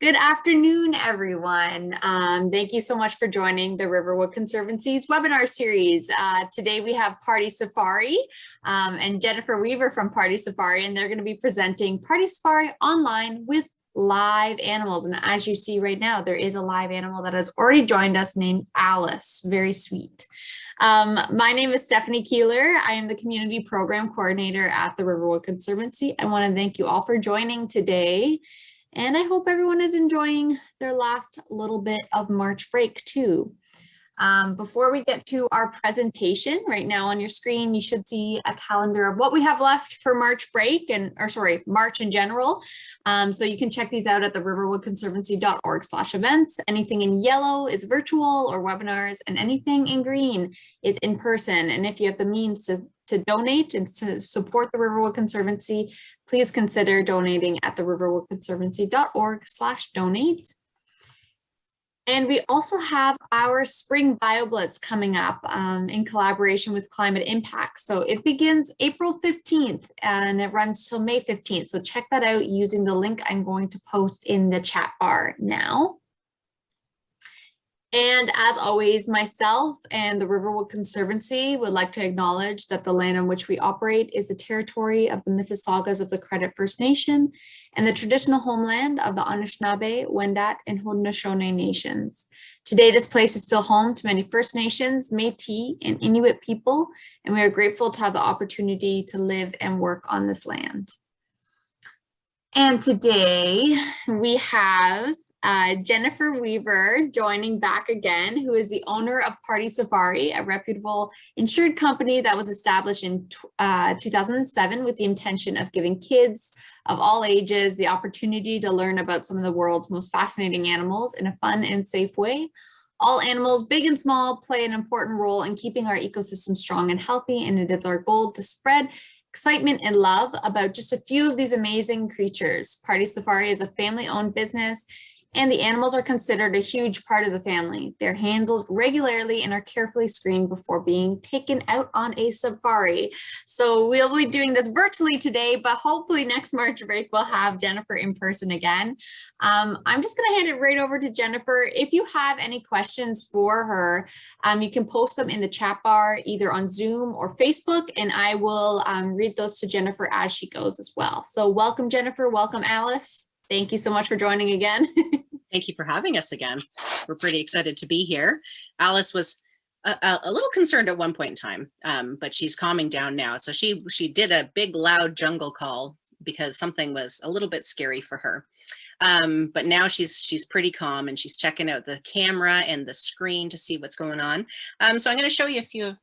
Good afternoon, everyone. Thank you so much for joining the Riverwood Conservancy's webinar series. Today we have Party Safari and Jennifer Weaver from Party Safari, and they're going to be presenting Party Safari online with live animals. And as you see right now, there is a live animal that has already joined us named Alice. Very sweet. My name is Stephanie Keeler. I am the Community Program Coordinator at the Riverwood Conservancy. I want to thank you all for joining today. And I hope everyone is enjoying their last little bit of March break too. Before we get to our presentation, right now on your screen, you should see a calendar of what we have left for March break March in general. So you can check these out at the riverwoodconservancy.org/events. Anything in yellow is virtual or webinars, and anything in green is in person. And if you have the means to donate and to support the Riverwood Conservancy, please consider donating at the riverwoodconservancy.org/donate. And we also have our Spring BioBlitz coming up in collaboration with Climate Impact. So it begins April 15th and it runs till May 15th. So check that out using the link I'm going to post in the chat bar now. And as always, myself and the Riverwood Conservancy would like to acknowledge that the land on which we operate is the territory of the Mississaugas of the Credit First Nation and the traditional homeland of the Anishinaabe, Wendat, and Haudenosaunee nations. Today, this place is still home to many First Nations, Métis, and Inuit people, and we are grateful to have the opportunity to live and work on this land. And today we have Jennifer Weaver joining back again, who is the owner of Party Safari, a reputable insured company that was established in 2007 with the intention of giving kids of all ages the opportunity to learn about some of the world's most fascinating animals in a fun and safe way. All animals, big and small, play an important role in keeping our ecosystem strong and healthy, and it is our goal to spread excitement and love about just a few of these amazing creatures. Party Safari is a family-owned business, and the animals are considered a huge part of the family. They're handled regularly and are carefully screened before being taken out on a safari. So we'll be doing this virtually today, but hopefully next March break, we'll have Jennifer in person again. I'm just gonna hand it right over to Jennifer. If you have any questions for her, you can post them in the chat bar, either on Zoom or Facebook, and I will read those to Jennifer as she goes as well. So welcome, Jennifer, welcome, Alice. Thank you so much for joining again. Thank you for having us again. We're pretty excited to be here. Alice was a little concerned at one point in time, but she's calming down now. So she did a big loud jungle call because something was a little bit scary for her. But now she's pretty calm and she's checking out the camera and the screen to see what's going on. So I'm going to show you a few of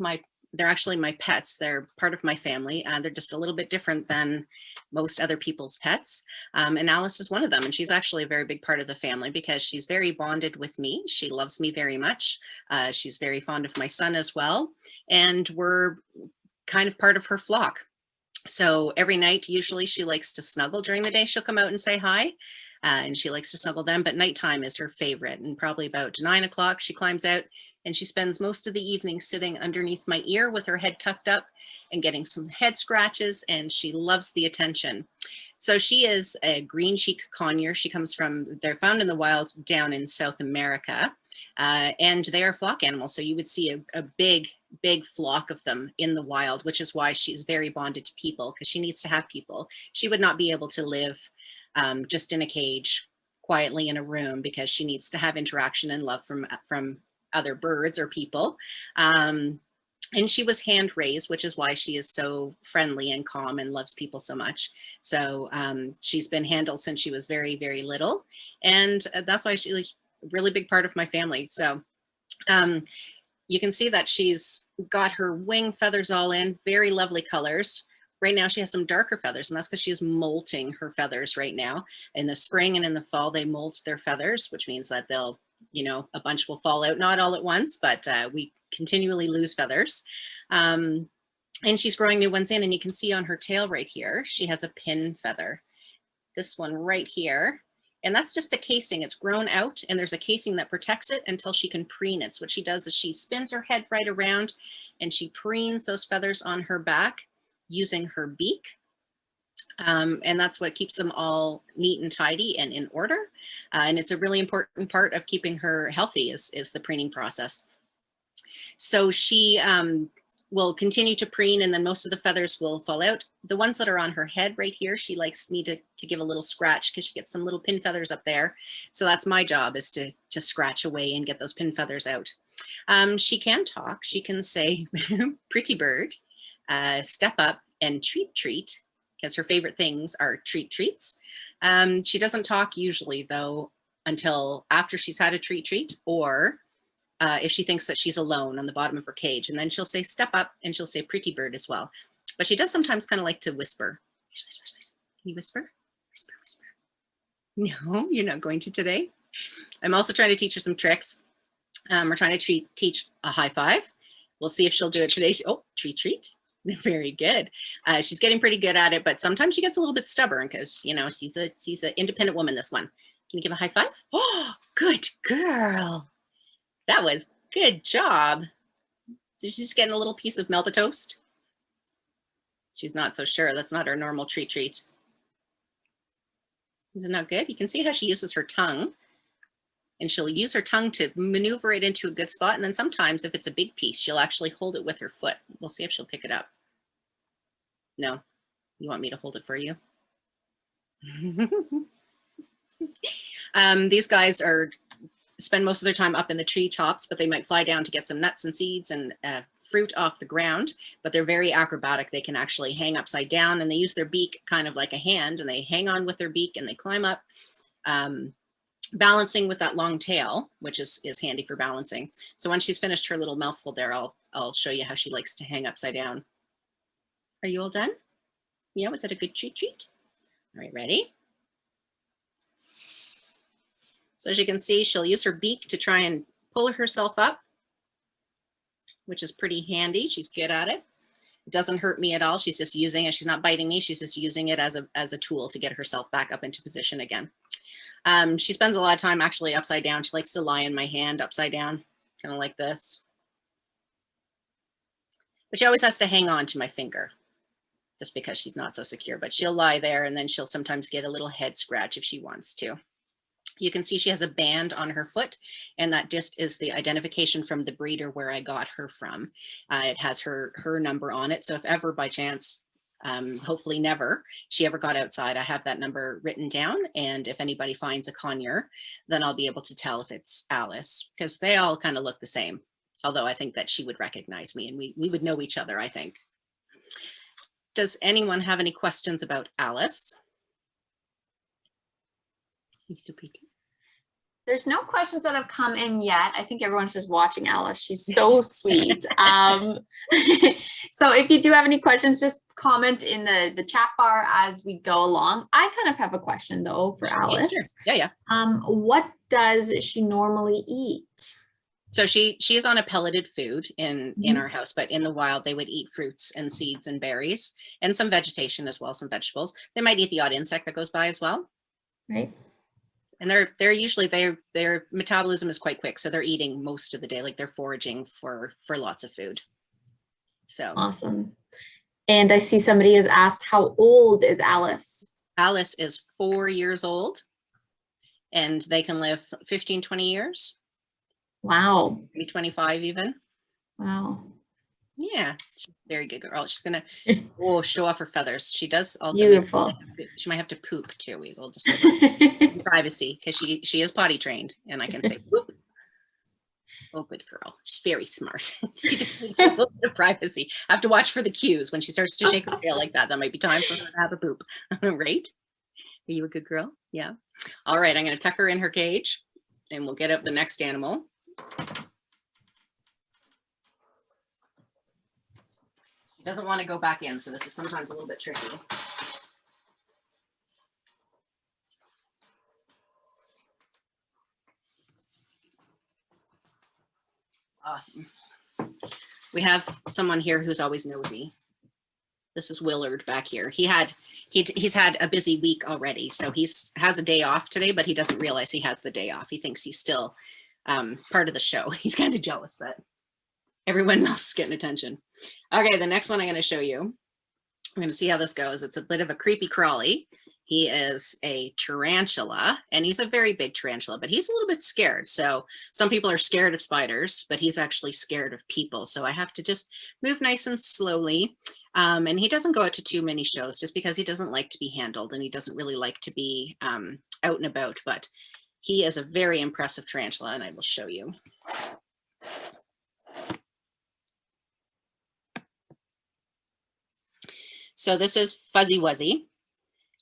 they're actually my pets. They're part of my family. They're just a little bit different than most other people's pets. And Alice is one of them. And she's actually a very big part of the family because she's very bonded with me. She loves me very much. She's very fond of my son as well. And we're kind of part of her flock. So every night, usually she likes to snuggle. During the day, she'll come out and say hi. And she likes to snuggle them, but nighttime is her favorite. And probably about 9 o'clock, she climbs out and she spends most of the evening sitting underneath my ear with her head tucked up and getting some head scratches, and she loves the attention. So she is a green cheek conure. She comes from, they're found in the wild down in South America, and they are flock animals. So you would see a big flock of them in the wild, which is why she's very bonded to people, because she needs to have people. She would not be able to live just in a cage quietly in a room, because she needs to have interaction and love from other birds or people. And she was hand raised, which is why she is so friendly and calm and loves people so much. So she's been handled since she was very, very little. And that's why she's a really big part of my family. So you can see that she's got her wing feathers all in, very lovely colors. Right now she has some darker feathers, and that's because she is molting her feathers right now. In the spring and in the fall, they molt their feathers, which means that they'll, a bunch will fall out, not all at once, but we continually lose feathers. And she's growing new ones in, and you can see on her tail right here, she has a pin feather. This one right here, and that's just a casing. It's grown out, and there's a casing that protects it until she can preen it. So what she does is she spins her head right around, and she preens those feathers on her back using her beak. And that's what keeps them all neat and tidy and in order. And it's a really important part of keeping her healthy is the preening process. So she will continue to preen, and then most of the feathers will fall out. The ones that are on her head right here, she likes me to give a little scratch because she gets some little pin feathers up there. So that's my job, is to scratch away and get those pin feathers out. She can talk. She can say, pretty bird, step up, and treat, treat, because her favorite things are treat, treats. She doesn't talk usually, though, until after she's had a treat, treat, or if she thinks that she's alone on the bottom of her cage. And then she'll say, step up, and she'll say pretty bird as well. But she does sometimes kind of like to whisper. Can you whisper? Whisper, whisper. No, you're not going to today. I'm also trying to teach her some tricks. We're trying to teach a high five. We'll see if she'll do it today. Oh, treat, treat. Very good. She's getting pretty good at it, but sometimes she gets a little bit stubborn because, you know, she's an independent woman, this one. Can you give a high five? Oh, good girl. That was good job. So she's getting a little piece of Melba toast. She's not so sure. That's not her normal treat, treat. Is it not good? You can see how she uses her tongue. And she'll use her tongue to maneuver it into a good spot. And then sometimes if it's a big piece, she'll actually hold it with her foot. We'll see if she'll pick it up. No, you want me to hold it for you? These guys spend most of their time up in the tree tops, but they might fly down to get some nuts and seeds and fruit off the ground, but they're very acrobatic. They can actually hang upside down, and they use their beak kind of like a hand, and they hang on with their beak and they climb up. Balancing with that long tail, which is handy for balancing. So when she's finished her little mouthful there, I'll show you how she likes to hang upside down. Are you all done? Yeah, was that a good treat? All right, ready? So as you can see, she'll use her beak to try and pull herself up, which is pretty handy. She's good at it. It doesn't hurt me at all. She's just using it. She's not biting me. She's just using it as a tool to get herself back up into position again. She spends a lot of time actually upside down. She likes to lie in my hand upside down, kind of like this. But she always has to hang on to my finger just because she's not so secure. But she'll lie there, and then she'll sometimes get a little head scratch if she wants to. You can see she has a band on her foot, and that disc is the identification from the breeder where I got her from. It has her number on it. So if ever by chance, hopefully never, she ever got outside, I have that number written down. And if anybody finds a conure, then I'll be able to tell if it's Alice, because they all kind of look the same. Although I think that she would recognize me, and we would know each other, I think. Does anyone have any questions about Alice? So pretty. There's no questions that have come in yet. I think everyone's just watching Alice. She's so sweet. So if you do have any questions, just comment in the chat bar as we go along. I kind of have a question though for Alice. Yeah, sure. What does she normally eat? So she is on a pelleted food in our house, but in the wild they would eat fruits and seeds and berries and some vegetation as well, some vegetables. They might eat the odd insect that goes by as well. Right. And they're usually their metabolism is quite quick, so they're eating most of the day, like they're foraging for lots of food. So awesome. And I see somebody has asked, how old is Alice? Alice is 4 years old, and they can live 15, 20 years. Wow. Maybe 25 even. Wow. Yeah, she's a very good girl. She's gonna show off her feathers. She does also. Beautiful. She might have to poop too. We will just privacy, because she is potty trained, and I can say poop. Oh, good girl. She's very smart. She just needs a little bit of privacy. I have to watch for the cues. When she starts to shake her tail like that, that might be time for her to have a poop. Right? Are you a good girl? Yeah. All right. I'm going to tuck her in her cage, and we'll get up the next animal. She doesn't want to go back in, so this is sometimes a little bit tricky. Awesome. We have someone here who's always nosy. This is Willard back here. He's had a busy week already, so has a day off today, but he doesn't realize he has the day off. He thinks he's still part of the show. He's kind of jealous that everyone else is getting attention. Okay, the next one I'm going to show you. We're going to see how this goes. It's a bit of a creepy crawly. He is a tarantula, and he's a very big tarantula, but he's a little bit scared. So some people are scared of spiders, but he's actually scared of people. So I have to just move nice and slowly. And he doesn't go out to too many shows just because he doesn't like to be handled, and he doesn't really like to be out and about. But he is a very impressive tarantula, and I will show you. So this is Fuzzy Wuzzy,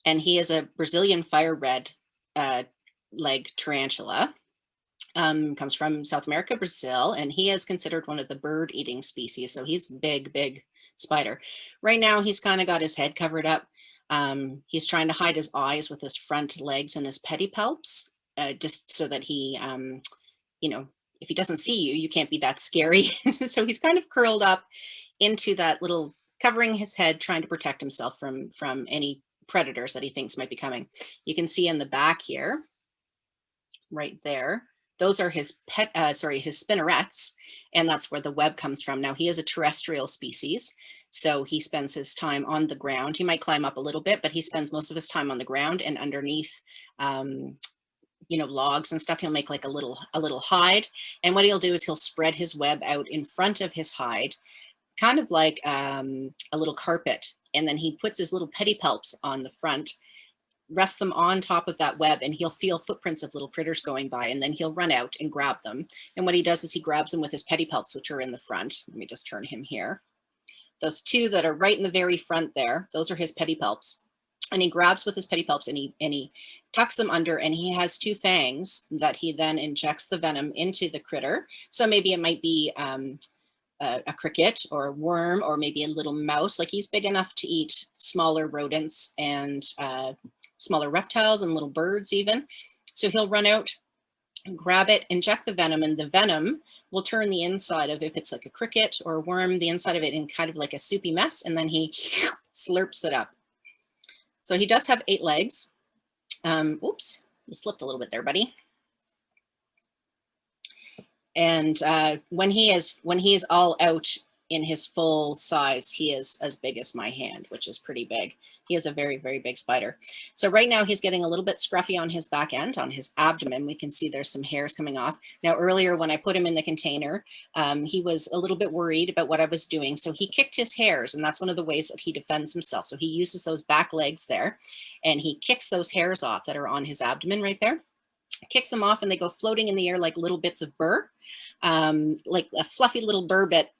and he is a Brazilian fire red leg tarantula. Comes from South America, Brazil, and he is considered one of the bird-eating species. So he's big, big spider. Right now, he's kind of got his head covered up. He's trying to hide his eyes with his front legs and his pedipalps, just so that he, you know, if he doesn't see you, you can't be that scary. So he's kind of curled up into that little, covering his head, trying to protect himself from any predators that he thinks might be coming. You can see in the back here, right there, those are his his spinnerets, and that's where the web comes from. Now he is a terrestrial species, so he spends his time on the ground. He might climb up a little bit, but he spends most of his time on the ground and underneath you know, logs and stuff. He'll make like a little hide, and what he'll do is he'll spread his web out in front of his hide, kind of like a little carpet, and then he puts his little pedipalps on the front, rests them on top of that web, and he'll feel footprints of little critters going by, and then he'll run out and grab them. And what he does is he grabs them with his pedipalps, which are in the front. Let me just turn him here. Those two that are right in the very front there, those are his pedipalps. And he grabs with his pedipalps, and he tucks them under, and he has two fangs that he then injects the venom into the critter. So maybe it might be a cricket or a worm, or maybe a little mouse. Like, he's big enough to eat smaller rodents and smaller reptiles and little birds even. So he'll run out and grab it, inject the venom, and the venom will turn the inside of, if it's like a cricket or a worm, the inside of it in kind of like a soupy mess, and then he slurps it up. So he does have 8 legs. Oops, you slipped a little bit there, buddy. And when he is all out in his full size, he is as big as my hand, which is pretty big. He is a very, very big spider. So right now he's getting a little bit scruffy on his back end, on his abdomen. We can see there's some hairs coming off. Now earlier when I put him in the container, he was a little bit worried about what I was doing. So he kicked his hairs, and that's one of the ways that he defends himself. So he uses those back legs there, and he kicks those hairs off that are on his abdomen right there. Kicks them off, and they go floating in the air like little bits of burr, like a fluffy little burr bit,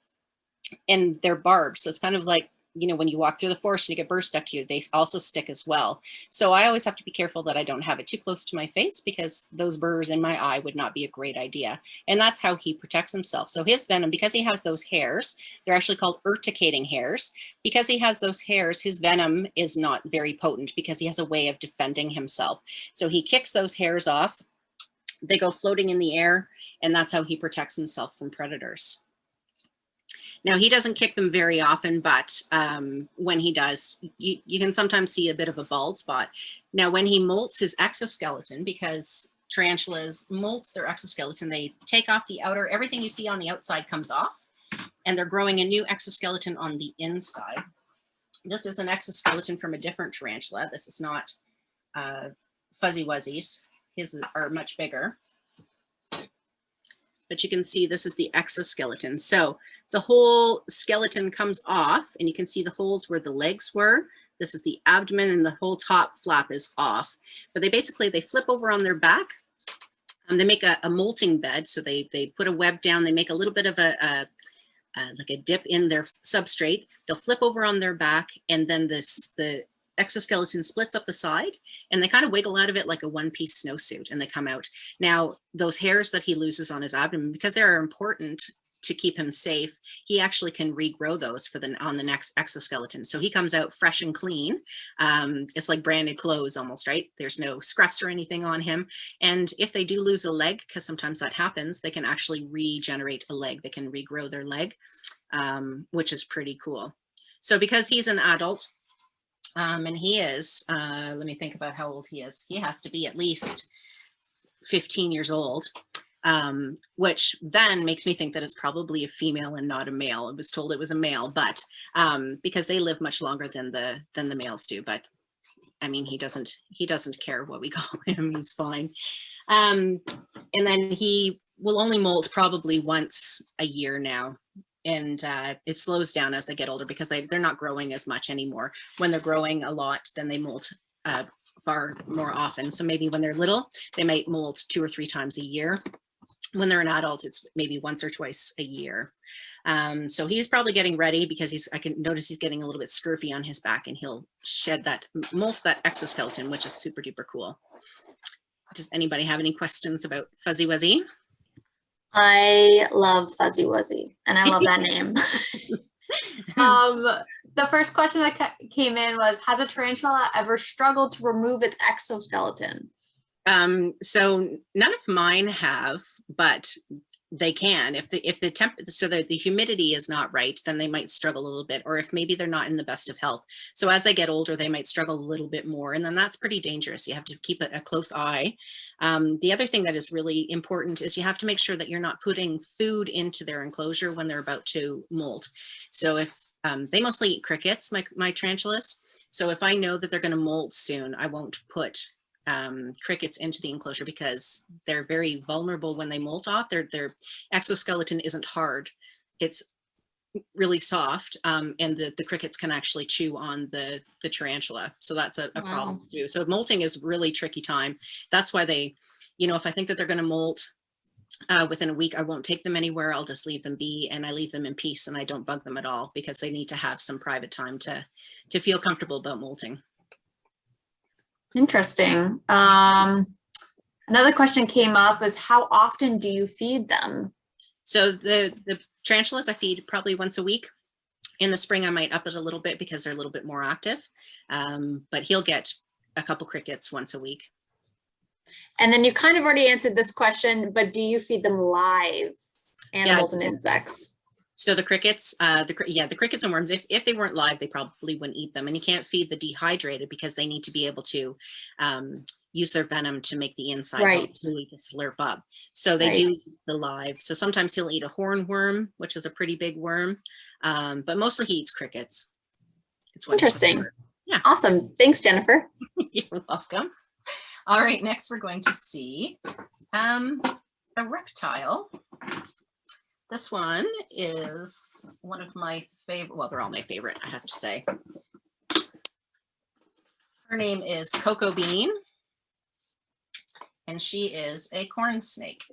and they're barbed. So it's kind of like, you know, when you walk through the forest and you get burrs stuck to you, they also stick as well. So I always have to be careful that I don't have it too close to my face, because those burrs in my eye would not be a great idea. And that's how he protects himself. So his venom, because he has those hairs, they're actually called urticating hairs. Because he has those hairs, his venom is not very potent, because he has a way of defending himself. So he kicks those hairs off, they go floating in the air, and that's how he protects himself from predators. Now, he doesn't kick them very often, but when he does, you can sometimes see a bit of a bald spot. Now, when he molts his exoskeleton, because tarantulas molt their exoskeleton, they take off the outer, everything you see on the outside comes off, and they're growing a new exoskeleton on the inside. This is an exoskeleton from a different tarantula. This is not Fuzzy Wuzzy's. His are much bigger. But you can see this is the exoskeleton. So the whole skeleton comes off, and you can see the holes where the legs were. This is the abdomen, and the whole top flap is off. But they flip over on their back. They make a molting bed. So they put a web down. They make a little bit of like a dip in their substrate. They'll flip over on their back, and then the exoskeleton splits up the side, and they kind of wiggle out of it like a one-piece snowsuit, and they come out. Now, those hairs that he loses on his abdomen, because they're important to keep him safe, he actually can regrow those on the next exoskeleton. So he comes out fresh and clean. It's like branded clothes almost, right? There's no scruffs or anything on him. And if they do lose a leg, because sometimes that happens, they can actually regenerate a leg. They can regrow their leg, which is pretty cool. So because he's an adult, and he is, let me think about how old he is. He has to be at least 15 years old. which then makes me think that it's probably a female and not a male. I was told it was a male, but because they live much longer than the males do. But I mean, he doesn't care what we call him. He's fine. And then he will only molt probably once a year now. And it slows down as they get older because they're not growing as much anymore. When they're growing a lot, then they molt far more often. So maybe when they're little, they might molt 2 or 3 times a year. When they're an adult, it's maybe once or twice a year. So he's probably getting ready because I can notice he's getting a little bit scurfy on his back, and he'll molt that exoskeleton, which is super duper cool. Does anybody have any questions about Fuzzy Wuzzy? I love Fuzzy Wuzzy, and I love that name. The first question that came in was, has a tarantula ever struggled to remove its exoskeleton? So none of mine have, but they can. If the humidity is not right, then they might struggle a little bit, or if maybe they're not in the best of health. So as they get older, they might struggle a little bit more, and then that's pretty dangerous. You have to keep a close eye. The other thing that is really important is you have to make sure that you're not putting food into their enclosure when they're about to molt. So if they mostly eat crickets, my tarantulas. So if I know that they're going to molt soon, I won't put crickets into the enclosure because they're very vulnerable when they molt off. Their exoskeleton isn't hard. It's really soft, and the crickets can actually chew on the tarantula. So that's a problem too. So molting is really tricky time. That's why they, if I think that they're going to molt within a week, I won't take them anywhere. I'll just leave them be, and I leave them in peace, and I don't bug them at all because they need to have some private time to feel comfortable about molting. Interesting. Another question came up is, how often do you feed them? So the tarantulas I feed probably once a week. In the spring, I might up it a little bit because they're a little bit more active, but he'll get a couple crickets once a week. And then you kind of already answered this question, but do you feed them live animals and insects? So the crickets, the crickets and worms, if they weren't live, they probably wouldn't eat them. And you can't feed the dehydrated because they need to be able to use their venom to make the insides to slurp up. So they do eat the live. So sometimes he'll eat a hornworm, which is a pretty big worm, but mostly he eats crickets. It's interesting. Yeah. Awesome. Thanks, Jennifer. You're welcome. All right, next we're going to see a reptile. This one is one of my favorite, well, they're all my favorite, I have to say. Her name is Cocoa Bean, and she is a corn snake.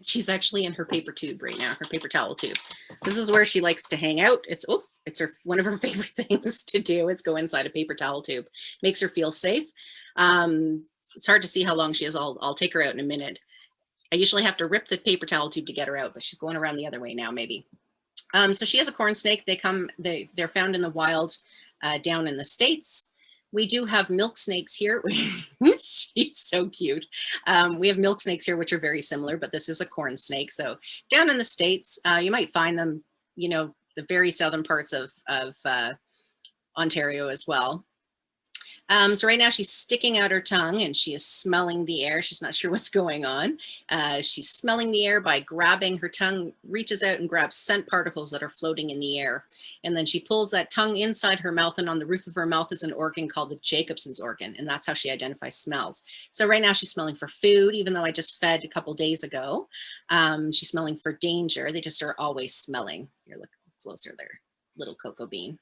She's actually in her paper tube right now, her paper towel tube. This is where she likes to hang out. It's one of her favorite things to do is go inside a paper towel tube. Makes her feel safe. It's hard to see how long she is. I'll take her out in a minute. I usually have to rip the paper towel tube to get her out, but she's going around the other way now, maybe. So she has a corn snake. They're found in the wild down in the States. We do have milk snakes here. She's so cute. We have milk snakes here, which are very similar, but this is a corn snake. So down in the States, you might find them, the very southern parts of Ontario as well. So right now she's sticking out her tongue and she is smelling the air. She's not sure what's going on. She's smelling the air by grabbing her tongue, reaches out and grabs scent particles that are floating in the air. And then she pulls that tongue inside her mouth, and on the roof of her mouth is an organ called the Jacobson's organ. And that's how she identifies smells. So right now she's smelling for food, even though I just fed a couple days ago. She's smelling for danger. They just are always smelling. Here, look closer there, little Cocoa Bean.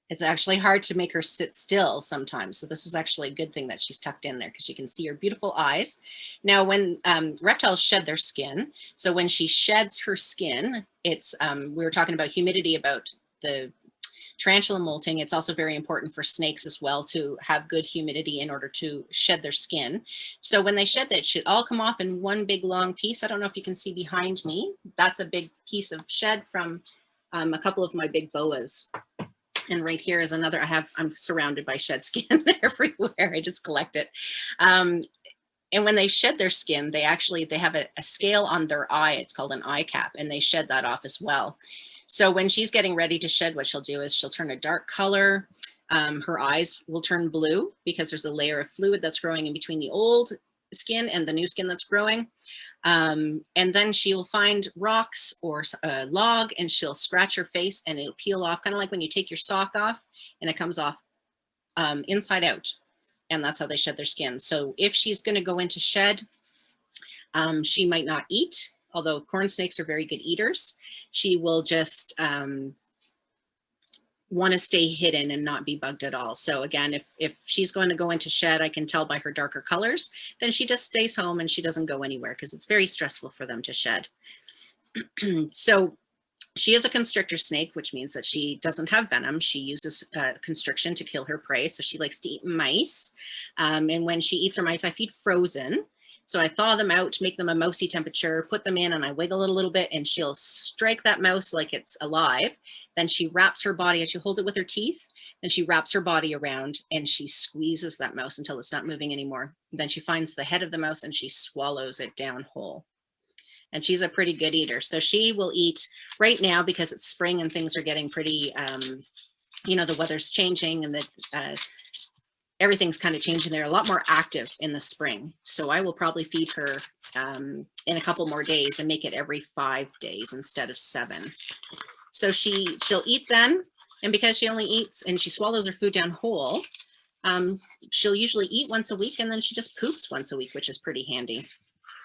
It's actually hard to make her sit still sometimes. So this is actually a good thing that she's tucked in there because you can see her beautiful eyes. Now, when reptiles shed their skin, so when she sheds her skin, it's, we were talking about humidity, about the tarantula molting. It's also very important for snakes as well to have good humidity in order to shed their skin. So when they shed that, it should all come off in one big long piece. I don't know if you can see behind me. That's a big piece of shed from a couple of my big boas. And right here is another, I'm surrounded by shed skin everywhere. I just collect it. And when they shed their skin, they have a scale on their eye. It's called an eye cap, and they shed that off as well. So when she's getting ready to shed, what she'll do is she'll turn a dark color. Her eyes will turn blue because there's a layer of fluid that's growing in between the old skin and the new skin that's growing. And then she'll find rocks or a log and she'll scratch her face and it'll peel off, kind of like when you take your sock off and it comes off inside out. And that's how they shed their skin. So if she's going to go into shed, she might not eat, although corn snakes are very good eaters. She will just want to stay hidden and not be bugged at all. So again, if she's going to go into shed, I can tell by her darker colors, then she just stays home and she doesn't go anywhere because it's very stressful for them to shed. So she is a constrictor snake, which means that she doesn't have venom. She uses constriction to kill her prey. So she likes to eat mice. And when she eats her mice, I feed frozen. So I thaw them out, make them a mousy temperature, put them in and I wiggle it a little bit and she'll strike that mouse like it's alive. Then she wraps her body, and she holds it with her teeth. Then she wraps her body around and she squeezes that mouse until it's not moving anymore. Then she finds the head of the mouse and she swallows it down whole. And she's a pretty good eater. So she will eat right now because it's spring and things are getting pretty, you know, the weather's changing and the everything's kind of changing. They're a lot more active in the spring. So I will probably feed her in a couple more days and make it every 5 days instead of 7. So she'll eat then. And because she only eats and she swallows her food down whole, she'll usually eat once a week and then she just poops once a week, which is pretty handy.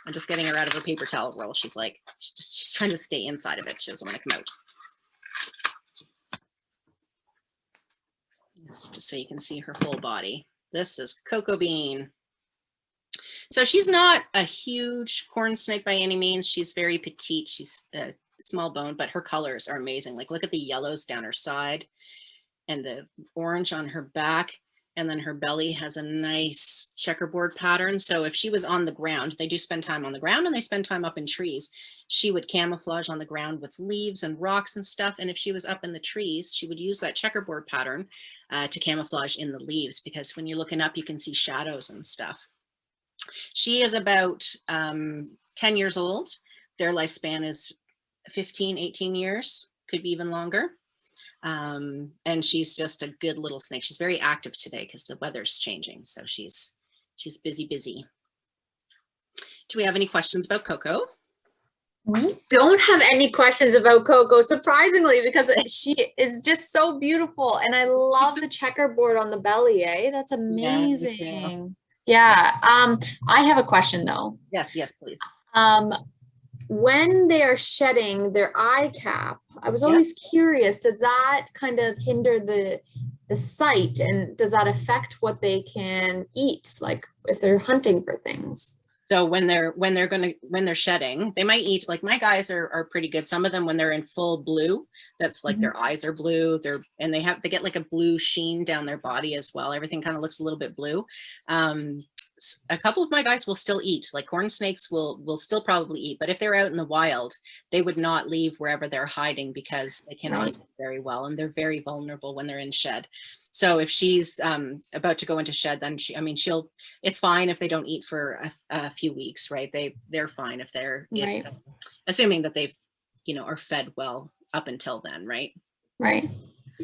I'm just getting her out of her paper towel roll. She's like, she's trying to stay inside of it. She doesn't want to come out. Just so you can see her whole body. This is Cocoa Bean. So she's not a huge corn snake by any means. She's very petite. She's a small bone, but her colors are amazing. Like look at the yellows down her side and the orange on her back. And then her belly has a nice checkerboard pattern. So if she was on the ground, they do spend time on the ground and they spend time up in trees. She would camouflage on the ground with leaves and rocks and stuff. And if she was up in the trees, she would use that checkerboard pattern to camouflage in the leaves, because when you're looking up, you can see shadows and stuff. She is about 10 years old. Their lifespan is 15, 18 years, could be even longer. And she's just a good little snake. She's very active today because the weather's changing. So she's busy. Do we have any questions about Coco? We don't have any questions about Coco, surprisingly, because she is just so beautiful. And I love the checkerboard on the belly, eh? That's amazing. Yeah. I have a question though. Yes, please. When they are shedding their eye cap, I was always curious, does that kind of hinder the sight, and does that affect what they can eat, like if they're hunting for things? So when they're shedding, they might eat, like my guys are pretty good. Some of them, when they're in full blue, that's like their eyes are blue, they get like a blue sheen down their body as well. Everything kind of looks a little bit blue. A couple of my guys will still eat, like corn snakes will still probably eat, but if they're out in the wild, they would not leave wherever they're hiding because they cannot eat very well and they're very vulnerable when they're in shed. So if she's about to go into shed, then it's fine if they don't eat for a few weeks, right? They're fine if they're assuming that they've, are fed well up until then, right? Right.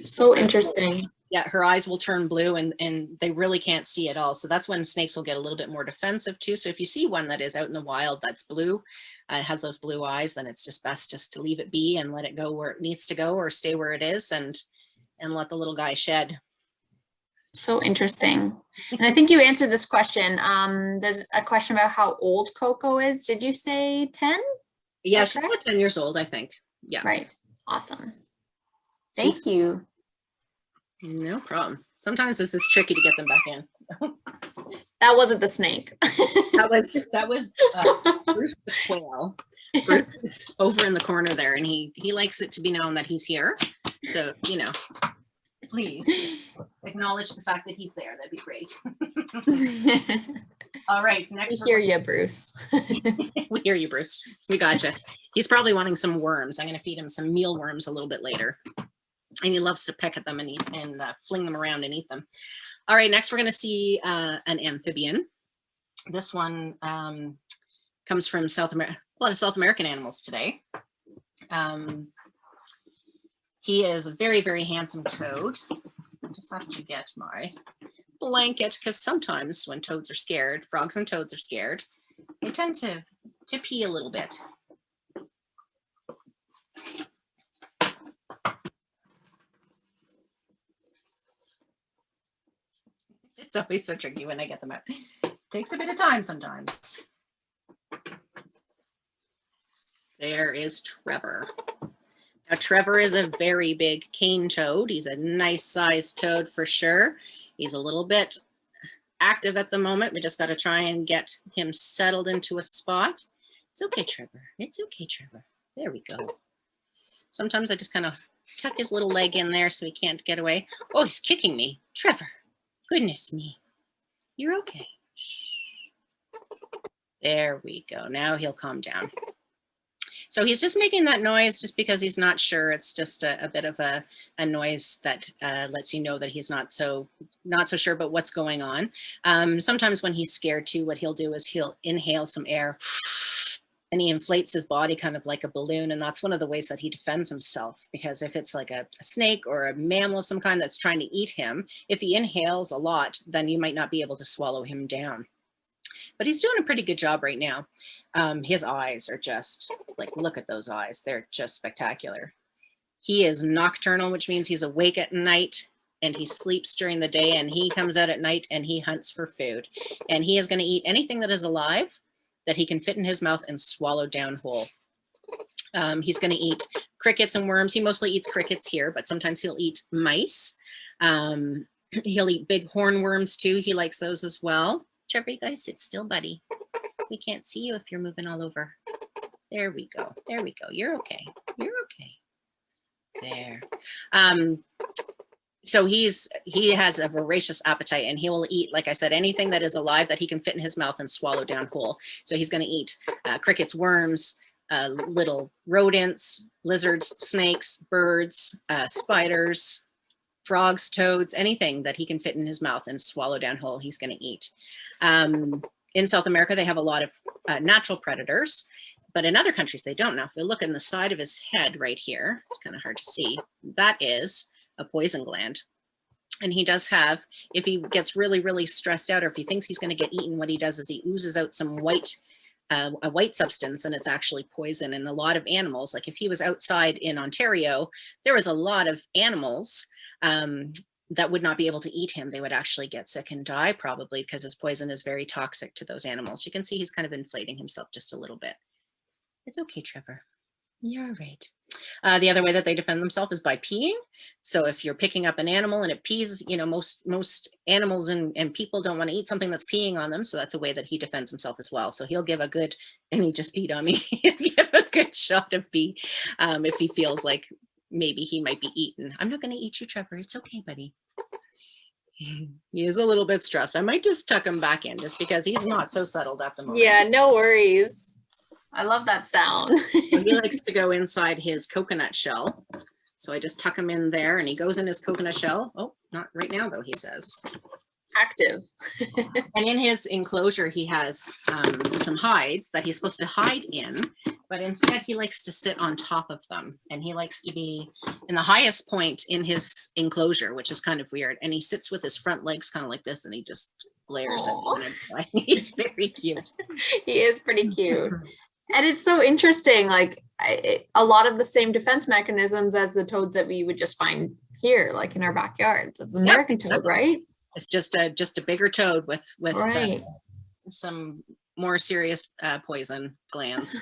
So interesting. Yeah, her eyes will turn blue and they really can't see at all. So that's when snakes will get a little bit more defensive too. So if you see one that is out in the wild that's blue, it has those blue eyes, then it's just best just to leave it be and let it go where it needs to go, or stay where it is and let the little guy shed. So interesting. And I think you answered this question. There's a question about how old Coco is. Did you say 10? Yeah, she's about 10 years old, I think. Yeah. Right. Awesome. Thank you. No problem. Sometimes this is tricky to get them back in. That wasn't the snake. that was Bruce the quail. Bruce is over in the corner there, and he likes it to be known that he's here. So, please acknowledge the fact that he's there. That'd be great. All right, next. We hear you, Bruce. We hear you, Bruce. We gotcha. He's probably wanting some worms. I'm going to feed him some mealworms a little bit later. And he loves to peck at them and fling them around and eat them. All right, next we're going to see an amphibian. This one comes from South America. A lot of South American animals today. He is a very, very handsome toad. I just have to get my blanket, because sometimes when toads are scared, frogs and toads are scared, they tend to pee a little bit. It's always so tricky when I get them out. Takes a bit of time sometimes. There is Trevor. Now, Trevor is a very big cane toad. He's a nice sized toad for sure. He's a little bit active at the moment. We just got to try and get him settled into a spot. It's okay, Trevor. It's okay, Trevor. There we go. Sometimes I just kind of tuck his little leg in there so he can't get away. Oh, he's kicking me. Trevor, goodness me. You're okay. Shh. There we go. Now he'll calm down. So he's just making that noise just because he's not sure. It's just a bit of a noise that lets you know that he's not so sure about what's going on. Sometimes when he's scared too, what he'll do is he'll inhale some air and he inflates his body kind of like a balloon. And that's one of the ways that he defends himself, because if it's like a snake or a mammal of some kind that's trying to eat him, if he inhales a lot, then you might not be able to swallow him down. But he's doing a pretty good job right now. His eyes are just like, look at those eyes. They're just spectacular. He is nocturnal, which means he's awake at night and he sleeps during the day, and he comes out at night and he hunts for food. And he is going to eat anything that is alive that he can fit in his mouth and swallow down whole. He's going to eat crickets and worms. He mostly eats crickets here, but sometimes he'll eat mice. He'll eat big hornworms too. He likes those as well. Trevor, you gotta sit still, buddy. We can't see you if you're moving all over. There we go. There we go. You're okay. You're okay. There. So he has a voracious appetite, and he will eat, like I said, anything that is alive that he can fit in his mouth and swallow down whole. So he's going to eat crickets, worms, little rodents, lizards, snakes, birds, spiders, frogs, toads, anything that he can fit in his mouth and swallow down whole, he's going to eat. In South America, they have a lot of natural predators, but in other countries, they don't. Now, if we look in the side of his head right here, it's kind of hard to see. That is a poison gland. And he does have, if he gets really, really stressed out, or if he thinks he's going to get eaten, what he does is he oozes out some a white substance, and it's actually poison. And a lot of animals, like if he was outside in Ontario, there was a lot of animals that would not be able to eat him. They would actually get sick and die probably, because his poison is very toxic to those animals. You can see he's kind of inflating himself just a little bit. It's okay, Trevor. You're all right. The other way that they defend themselves is by peeing. So if you're picking up an animal and it pees, you know, most animals and people don't want to eat something that's peeing on them. So that's a way that he defends himself as well. So he'll give a good, and he just peed on me, he'll give a good shot of pee if he feels like maybe he might be eaten. I'm not going to eat you, Trevor. It's okay, buddy. He is a little bit stressed. I might just tuck him back in just because he's not so settled at the moment. Yeah, no worries. I love that sound. So he likes to go inside his coconut shell. So I just tuck him in there and he goes in his coconut shell. Oh, not right now though, he says. Active. And in his enclosure, he has some hides that he's supposed to hide in, but instead he likes to sit on top of them. And he likes to be in the highest point in his enclosure, which is kind of weird. And he sits with his front legs kind of like this, and he just glares at me. He's very cute. He is pretty cute. And it's so interesting, like a lot of the same defense mechanisms as the toads that we would just find here, like in our backyards. It's an American toad, right? It's just a bigger toad with right. Some more serious poison glands.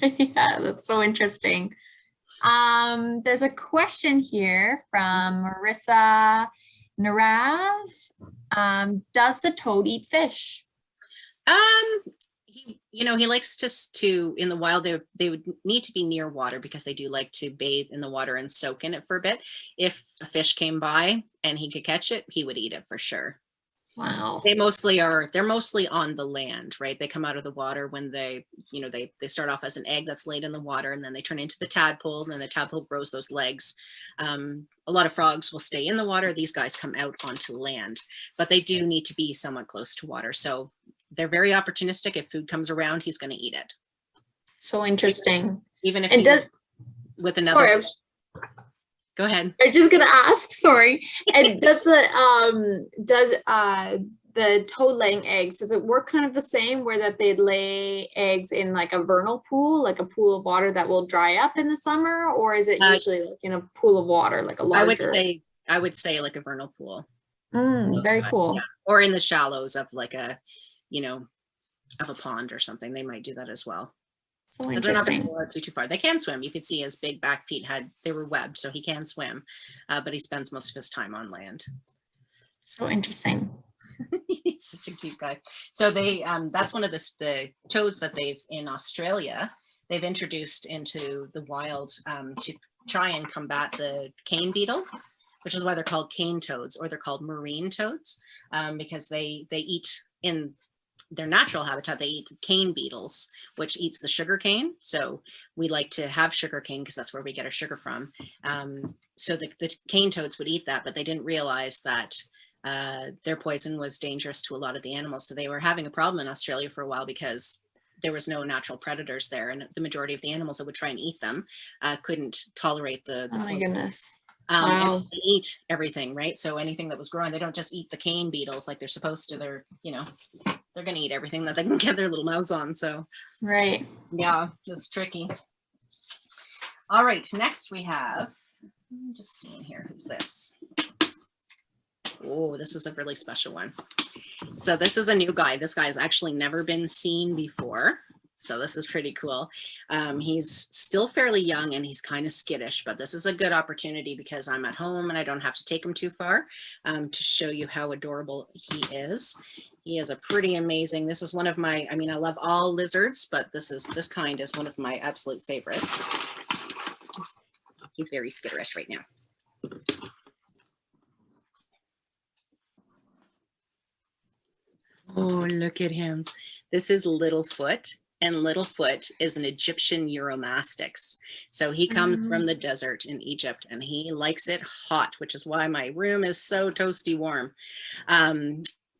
Yeah, that's so interesting. There's a question here from Marissa Narav. Does the toad eat fish? He likes to in the wild, they would need to be near water because they do like to bathe in the water and soak in it for a bit. If a fish came by and he could catch it, he would eat it for sure. Wow. They're mostly on the land, right? They come out of the water when they start off as an egg that's laid in the water, and then they turn into the tadpole, and then the tadpole grows those legs. A lot of frogs will stay in the water. These guys come out onto land, but they do need to be somewhat close to water. So they're very opportunistic. If food comes around, he's going to eat it. So interesting. Even if with another. Sorry, Go ahead. I was just gonna ask, sorry. And does the toad laying eggs, does it work kind of the same where that they lay eggs in like a vernal pool, like a pool of water that will dry up in the summer, or is it usually like in a pool of water, like a larger? I would say like a vernal pool. Very cool. Yeah. Or in the shallows of like a, of a pond or something. They might do that as well. So But they're not going interesting. to go too far. They can swim. You could see his big back feet they were webbed, so he can swim, but he spends most of his time on land. So interesting. He's such a cute guy. So that's one of the toads that in Australia, they've introduced into the wild to try and combat the cane beetle, which is why they're called cane toads, or they're called marine toads, because they eat in their natural habitat. They eat cane beetles, which eats the sugar cane. So we like to have sugar cane because that's where we get our sugar from. So the cane toads would eat that, but they didn't realize that their poison was dangerous to a lot of the animals. So they were having a problem in Australia for a while because there was no natural predators there, and the majority of the animals that would try and eat them couldn't tolerate the Oh my poison. goodness. And they eat everything, right? So anything that was growing, they don't just eat the cane beetles like they're supposed to. They're going to eat everything that they can get their little mouths on. So Right. yeah, it's tricky. All right, next we have, I'm just seeing here, who's this? Oh, this is a really special one. So this is a new guy. This guy's actually never been seen before. So this is pretty cool. He's still fairly young and he's kind of skittish, but this is a good opportunity because I'm at home and I don't have to take him too far to show you how adorable he is. He is a pretty amazing, this is one of my, I love all lizards, but this kind is one of my absolute favorites. He's very skitterish right now. Oh, look at him. This is Littlefoot, and Littlefoot is an Egyptian Euromastix. So he comes from the desert in Egypt and he likes it hot, which is why my room is so toasty warm.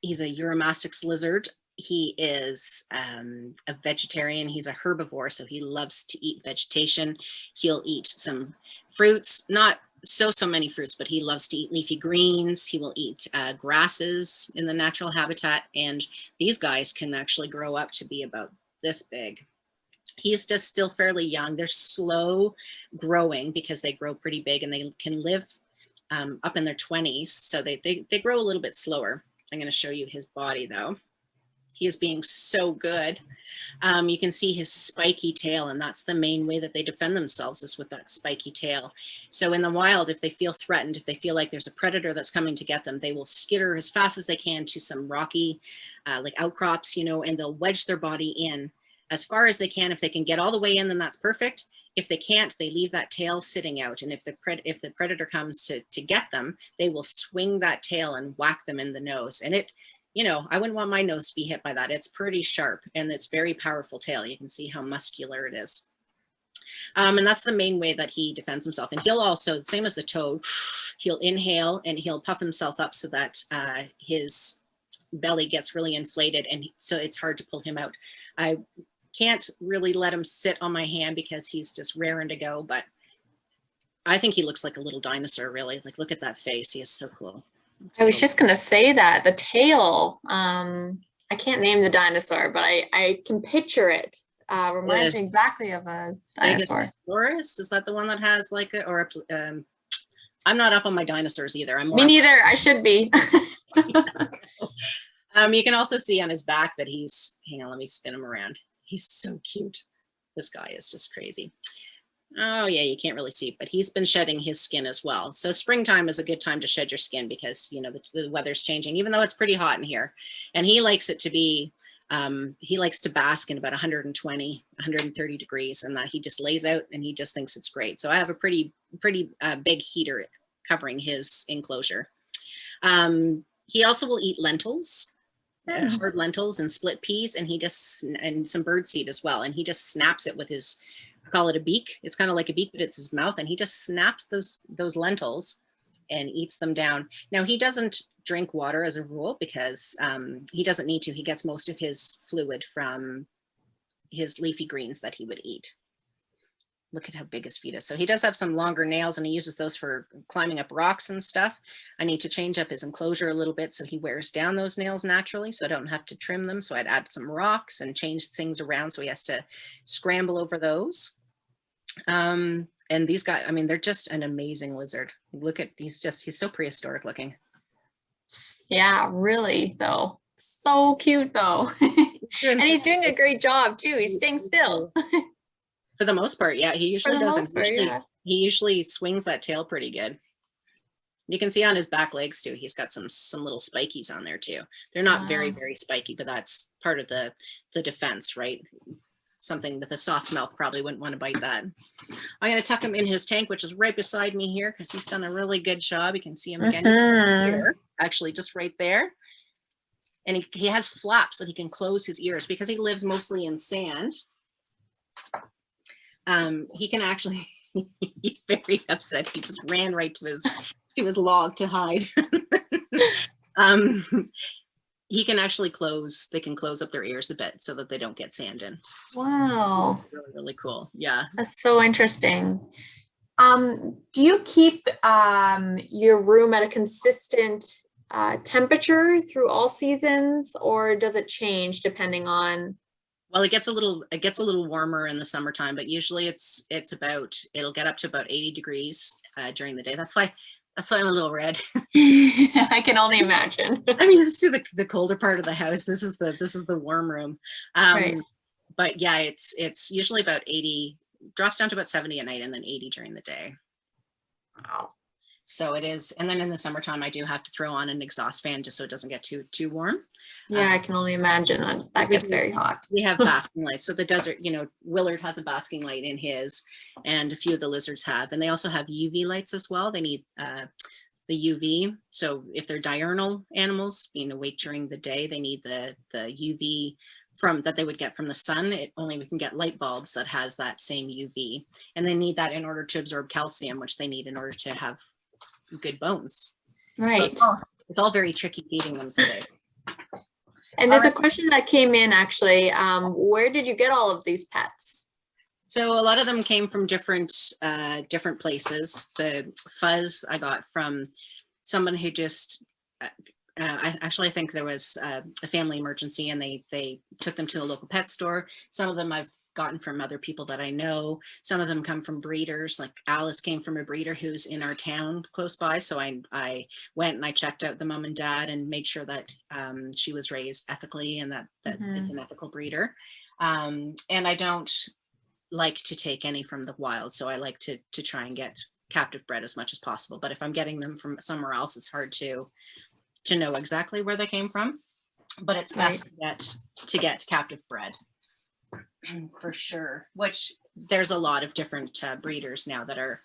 He's a Euromastix lizard. He is a vegetarian. He's a herbivore, so he loves to eat vegetation. He'll eat some fruits, not so many fruits, but he loves to eat leafy greens. He will eat grasses in the natural habitat, and these guys can actually grow up to be about this big. He's just still fairly young. They're slow growing because they grow pretty big and they can live up in their 20s, so they grow a little bit slower. I'm going to show you his body though. He is being so good. You can see his spiky tail, and that's the main way that they defend themselves, is with that spiky tail. So in the wild, if they feel threatened, if they feel like there's a predator that's coming to get them, they will skitter as fast as they can to some rocky like outcrops, and they'll wedge their body in as far as they can. If they can get all the way in, then that's perfect. If they can't, they leave that tail sitting out. And if the predator comes to get them, they will swing that tail and whack them in the nose. And it, I wouldn't want my nose to be hit by that. It's pretty sharp and it's very powerful tail. You can see how muscular it is. And that's the main way that he defends himself. And he'll also, same as the toad, he'll inhale and he'll puff himself up so that his belly gets really inflated, and so it's hard to pull him out. I can't really let him sit on my hand because he's just raring to go, but I think he looks like a little dinosaur, really. Like, look at that face. He is so cool. I was just going to say that the tail, I can't name the dinosaur, but I can picture it. Reminds me exactly of a dinosaur. Stegosaurus? Is that the one that has like I'm not up on my dinosaurs either. I'm more Me neither. I should be. You can also see on his back that hang on, let me spin him around. He's so cute. This guy is just crazy. Oh yeah, you can't really see, but he's been shedding his skin as well. So springtime is a good time to shed your skin because, the weather's changing, even though it's pretty hot in here. And he likes it to be, he likes to bask in about 120, 130 degrees, and that he just lays out and he just thinks it's great. So I have a pretty big heater covering his enclosure. He also will eat lentils. Hard lentils and split peas, and some bird seed as well. And he just snaps it with his, call it a beak. It's kind of like a beak, but it's his mouth. And he just snaps those lentils and eats them down. Now, he doesn't drink water as a rule because he doesn't need to. He gets most of his fluid from his leafy greens that he would eat. look at how big his feet is. So he does have some longer nails and he uses those for climbing up rocks and stuff. I need to change up his enclosure a little bit so he wears down those nails naturally, so I don't have to trim them. So I'd add some rocks and change things around so he has to scramble over those. And these guys, I mean, they're just an amazing lizard. Look at, he's so prehistoric looking. Yeah, really though. So cute though. And he's doing a great job too. He's staying still. For the most part, yeah, he usually doesn't. Yeah. He usually swings that tail pretty good. You can see on his back legs too, he's got some little spikies on there too. They're not very, very spiky, but that's part of the defense, right? Something with a soft mouth probably wouldn't want to bite that. I'm going to tuck him in his tank, which is right beside me here, because he's done a really good job. You can see him again here, actually just right there. And he has flaps that he can close his ears because he lives mostly in sand. He can actually, he's very upset. He just ran right to his log to hide. He can actually they can close up their ears a bit so that they don't get sand in. Wow. Really, really cool. Yeah. That's so interesting. Do you keep your room at a consistent temperature through all seasons, or does it change depending on? Well, it gets a little warmer in the summertime, but usually it'll get up to about 80 degrees during the day. That's why I'm a little red. I can only imagine. I mean, this is the colder part of the house. This is the warm room. Right. But yeah, it's usually about 80, drops down to about 70 at night and then 80 during the day. Wow. So it is, and then in the summertime, I do have to throw on an exhaust fan just so it doesn't get too warm. Yeah, I can only imagine that gets very hot. We have basking lights. So the desert, Willard has a basking light in his, and a few of the lizards have, and they also have UV lights as well. They need the UV. So if they're diurnal animals being awake during the day, they need the UV that they would get from the sun. We can get light bulbs that has that same UV, and they need that in order to absorb calcium, which they need in order to have good bones. Right. So it's all very tricky feeding them today. And there's a question that came in actually. Where did you get all of these pets? So a lot of them came from different places. The fuzz I got from someone who just, I think there was a family emergency and they took them to a local pet store. Some of them I've gotten from other people that I know. Some of them come from breeders, like Alice came from a breeder who's in our town close by. So I went and I checked out the mom and dad and made sure that she was raised ethically and that it's an ethical breeder. And I don't like to take any from the wild. So I like to try and get captive bred as much as possible. But if I'm getting them from somewhere else, it's hard to know exactly where they came from. But it's best to get captive bred. For sure, which there's a lot of different breeders now that are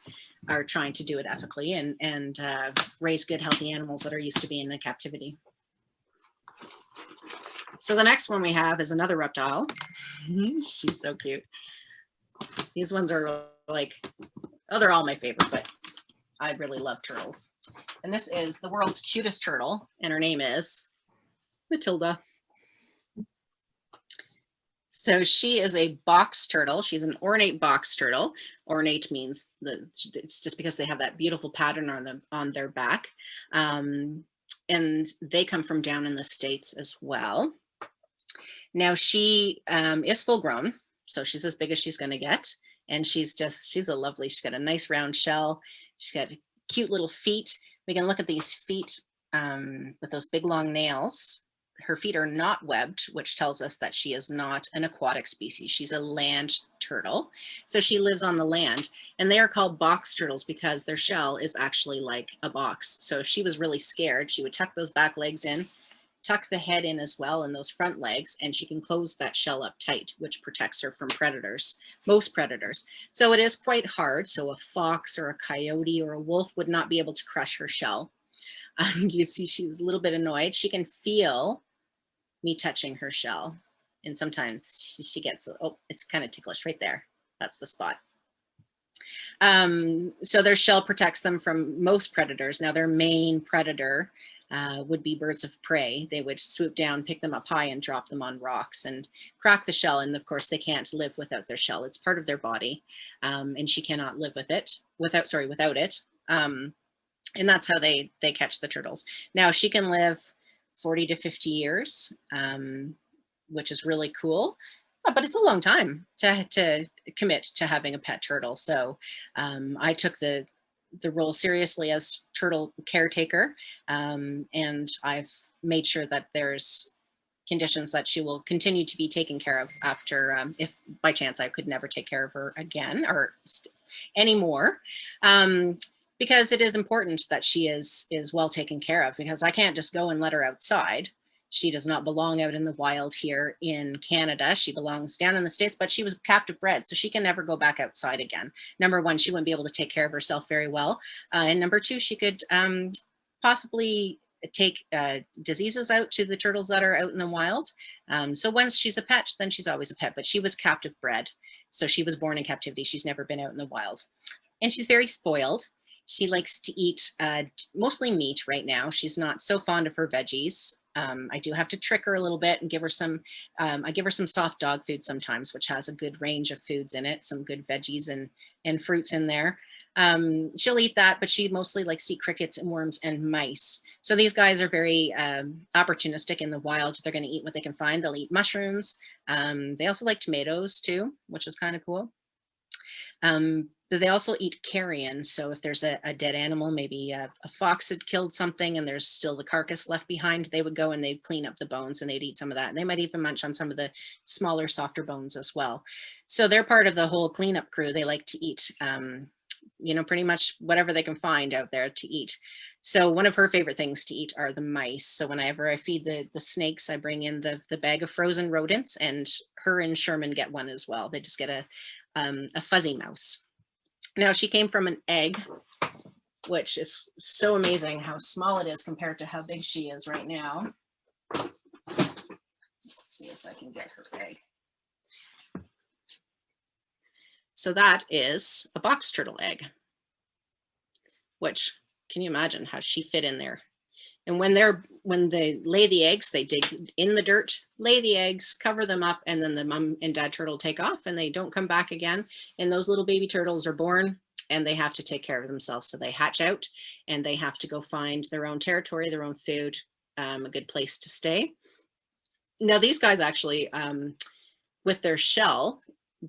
trying to do it ethically and raise good healthy animals that are used to being in captivity. So the next one we have is another reptile. She's so cute. These ones are they're all my favorite, but I really love turtles. And this is the world's cutest turtle, and her name is Matilda. So she is a box turtle. She's an ornate box turtle. Ornate means it's just because they have that beautiful pattern on their back. And they come from down in the States as well. Now she is full grown, so she's as big as she's going to get. And she's got a nice round shell. She's got cute little feet. We can look at these feet with those big long nails. Her feet are not webbed, which tells us that she is not an aquatic species. She's a land turtle. So she lives on the land, and they are called box turtles because their shell is actually like a box. So if she was really scared, she would tuck those back legs in, tuck the head in as well, and those front legs, and she can close that shell up tight, which protects her from predators, most predators. So it is quite hard. So a fox or a coyote or a wolf would not be able to crush her shell. You see she's a little bit annoyed. She can feel me touching her shell, and sometimes she gets, it's kind of ticklish right there. That's the spot. So their shell protects them from most predators. Now their main predator would be birds of prey. They would swoop down, pick them up high and drop them on rocks and crack the shell. And of course they can't live without their shell. It's part of their body. And she cannot live without it. And that's how they catch the turtles. Now she can live 40 to 50 years, which is really cool. But it's a long time to commit to having a pet turtle. So I took the role seriously as turtle caretaker, and I've made sure that there's conditions that she will continue to be taken care of after, if by chance I could never take care of her again or anymore. Because it is important that she is well taken care of, because I can't just go and let her outside. She does not belong out in the wild here in Canada. She belongs down in the States, but she was captive bred, so she can never go back outside again. Number one, she wouldn't be able to take care of herself very well. And number two, she could possibly take diseases out to the turtles that are out in the wild. So once she's a pet, then she's always a pet, but she was captive bred. So she was born in captivity. She's never been out in the wild. And she's very spoiled. She likes to eat mostly meat right now. She's not so fond of her veggies. I do have to trick her a little bit and give her some, I give her some soft dog food sometimes, which has a good range of foods in it, some good veggies and fruits in there. She'll eat that, but she mostly likes to eat crickets and worms and mice. So these guys are very opportunistic in the wild. They're going to eat what they can find. They'll eat mushrooms. They also like tomatoes too, which is kind of cool. But they also eat carrion. So if there's a dead animal, maybe a fox had killed something and there's still the carcass left behind, they would go and they'd clean up the bones and they'd eat some of that. And they might even munch on some of the smaller, softer bones as well. So they're part of the whole cleanup crew. They like to eat, you know, pretty much whatever they can find out there to eat. So one of her favorite things to eat are the mice. So whenever I feed the snakes, I bring in the bag of frozen rodents, and her and Sherman get one as well. They just get a fuzzy mouse. Now she came from an egg, which is so amazing how small it is compared to how big she is right now. Let's see if I can get her egg. So that is a box turtle egg, which, can you imagine how she fit in there? And when they lay the eggs, they dig in the dirt, lay the eggs, cover them up, and then the mom and dad turtle take off and they don't come back again. And those little baby turtles are born and they have to take care of themselves. So they hatch out and they have to go find their own territory, their own food, a good place to stay. Now these guys actually, with their shell,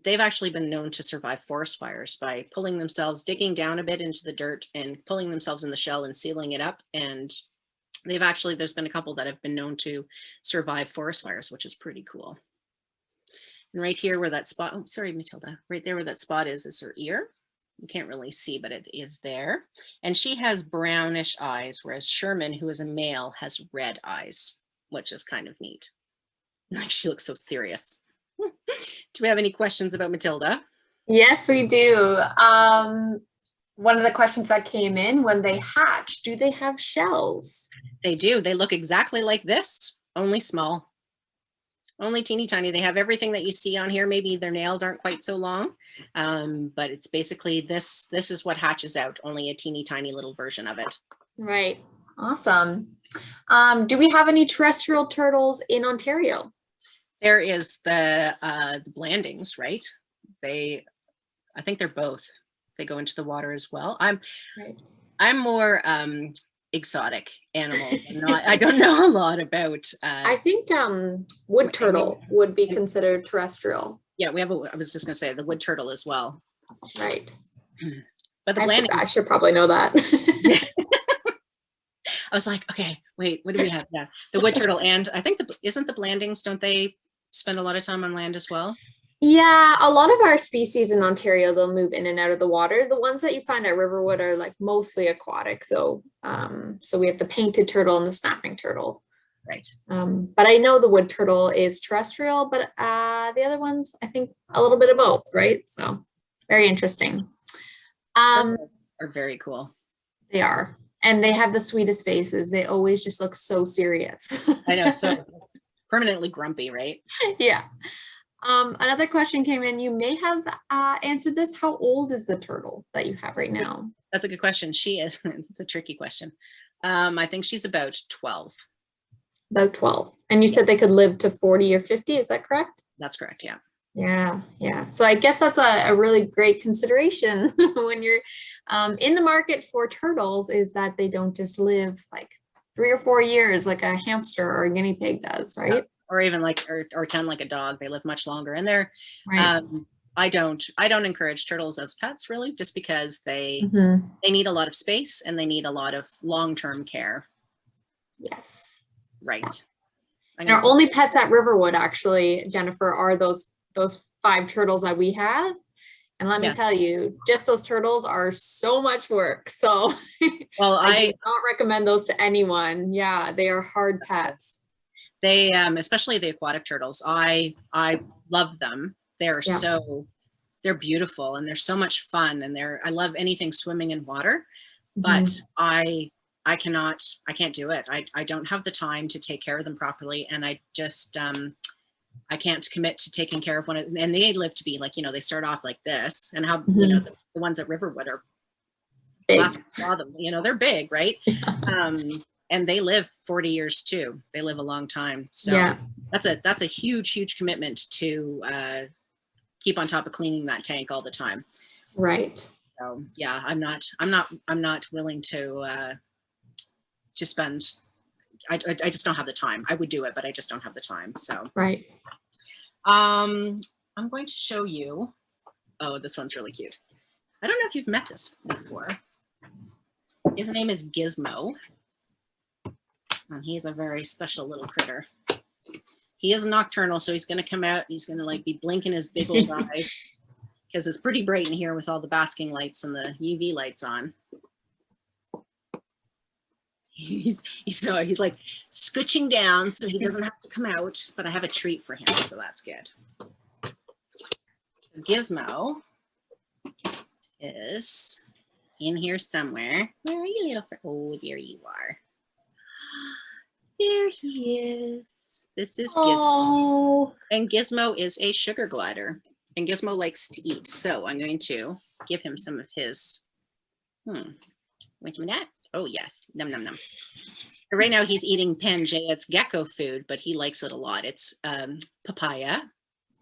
they've actually been known to survive forest fires by pulling themselves, digging down a bit into the dirt and pulling themselves in the shell and sealing it up. And they've actually, there's been a couple that have been known to survive forest fires, which is pretty cool. And right here where that spot, oh, sorry, Matilda, right there where that spot is her ear. You can't really see, but it is there. And she has brownish eyes, whereas Sherman, who is a male, has red eyes, which is kind of neat. She looks so serious. Do we have any questions about Matilda? Yes, we do. One of the questions that came in, when they hatch, do they have shells? They do. They look exactly like this, only small, only teeny tiny. They have everything that you see on here. Maybe their nails aren't quite so long, but it's basically this is what hatches out, only a teeny tiny little version of it. Right. Awesome. Do we have any terrestrial turtles in Ontario? There is the Blandings, right? I think they're both. They go into the water as well. I'm more exotic animal. I don't know a lot about. I think wood turtle would be considered terrestrial. Yeah, we have I was just gonna say the wood turtle as well. Right. But the Blandings, I should probably know that. I was like, okay, wait, what do we have? Yeah, the wood turtle, and I think isn't the Blandings? Don't they spend a lot of time on land as well? Yeah, a lot of our species in Ontario, they'll move in and out of the water. The ones that you find at Riverwood are like mostly aquatic, though. So we have the painted turtle and the snapping turtle. Right. But I know the wood turtle is terrestrial, but the other ones, I think a little bit of both, right? So very interesting. Are very cool. They are. And they have the sweetest faces. They always just look so serious. I know, so permanently grumpy, right? Yeah. Another question came in. You may have answered this. How old is the turtle that you have right now? That's a good question. She is. It's a tricky question. I think she's about 12. About 12. And you said they could live to 40 or 50, is that correct? That's correct, yeah. Yeah. So I guess that's a really great consideration when you're in the market for turtles, is that they don't just live like 3 or 4 years like a hamster or a guinea pig does, right? Or even like or 10 like a dog. They live much longer. And they're Right. I don't encourage turtles as pets, really, just because they need a lot of space and they need a lot of long-term care. Yes. Right. And our only pets at Riverwood, actually, Jennifer, are those 5 turtles that we have. And let me tell you, just those turtles are so much work. So well, I do not recommend those to anyone. Yeah, they are hard pets. They especially the aquatic turtles. I love them. They're they're beautiful and they're so much fun, and I love anything swimming in water, but I can't do it. I don't have the time to take care of them properly, and I just I can't commit to taking care of one. And they live to be like, they start off like this, and how the ones at Riverwood are big. Last I saw them, they're big, right? And they live 40 years too. They live a long time. So that's a huge commitment to keep on top of cleaning that tank all the time. Right. So yeah, I'm not willing to spend. I just don't have the time. I would do it, but I just don't have the time. So right. I'm going to show you. Oh, this one's really cute. I don't know if you've met this before. His name is Gizmo. And he's a very special little critter. He is nocturnal, so he's going to come out and he's going to like be blinking his big old eyes because it's pretty bright in here with all the basking lights and the UV lights on. He's like scooching down so he doesn't have to come out, but I have a treat for him, so that's good. So Gizmo is in here somewhere. Where are you, little friend? Oh, there you are. There he is. This is Gizmo. And Gizmo is a sugar glider. And Gizmo likes to eat. So I'm going to give him some of his. Want some of that? Oh, yes. Num, num, num. Right now he's eating Pangea. It's gecko food, but he likes it a lot. It's papaya.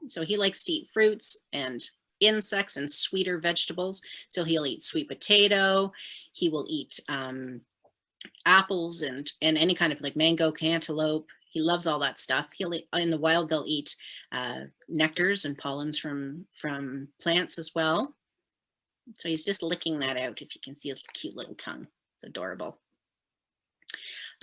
So he likes to eat fruits and insects and sweeter vegetables. So he'll eat sweet potato. He will eat apples and any kind of like mango, cantaloupe. He loves all that stuff. He'll eat, in the wild, they'll eat nectars and pollens from plants as well. So he's just licking that out. If you can see his cute little tongue, it's adorable.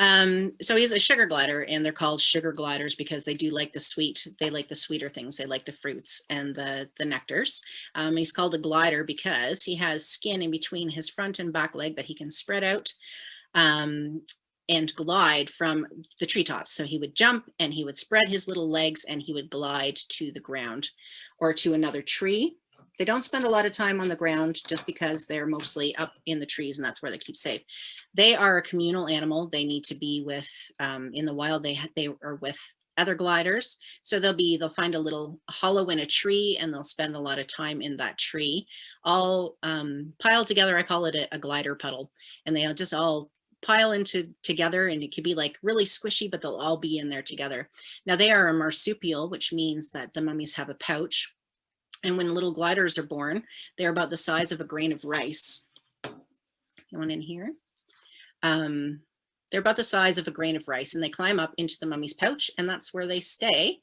So he's a sugar glider, and they're called sugar gliders because they do like the sweet. They like the sweeter things. They like the fruits and the nectars. He's called a glider because he has skin in between his front and back leg that he can spread out and glide from the treetops. So he would jump and he would spread his little legs and he would glide to the ground or to another tree. They don't spend a lot of time on the ground just because they're mostly up in the trees and that's where they keep safe. They are a communal animal. They need to be with, in the wild, they are with other gliders. So they'll find a little hollow in a tree and they'll spend a lot of time in that tree, all piled together. I call it a glider puddle, and they'll just all pile together, and it could be like really squishy, but they'll all be in there together. Now they are a marsupial, which means that the mummies have a pouch. And when little gliders are born, they're about the size of a grain of rice. You want in here? They're about the size of a grain of rice, and they climb up into the mummy's pouch, and that's where they stay.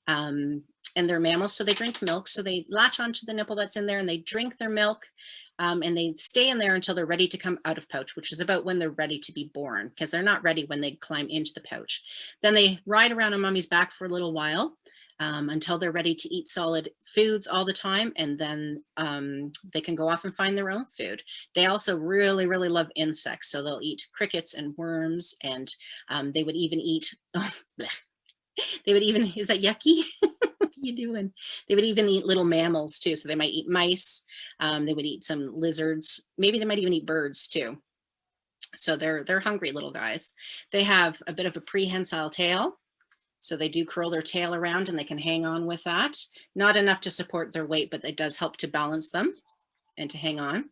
And they're mammals, so they drink milk. So they latch onto the nipple that's in there, and they drink their milk, and they stay in there until they're ready to come out of pouch, which is about when they're ready to be born, because they're not ready when they climb into the pouch. Then they ride around a mummy's back for a little while, until they're ready to eat solid foods all the time, and then they can go off and find their own food. They also really, really love insects, so they'll eat crickets and worms, and they would even eat, is that yucky? What are you doing? They would even eat little mammals too, so they might eat mice, they would eat some lizards, maybe they might even eat birds too. So they're hungry little guys. They have a bit of a prehensile tail. So they do curl their tail around and they can hang on with that. Not enough to support their weight, but it does help to balance them and to hang on.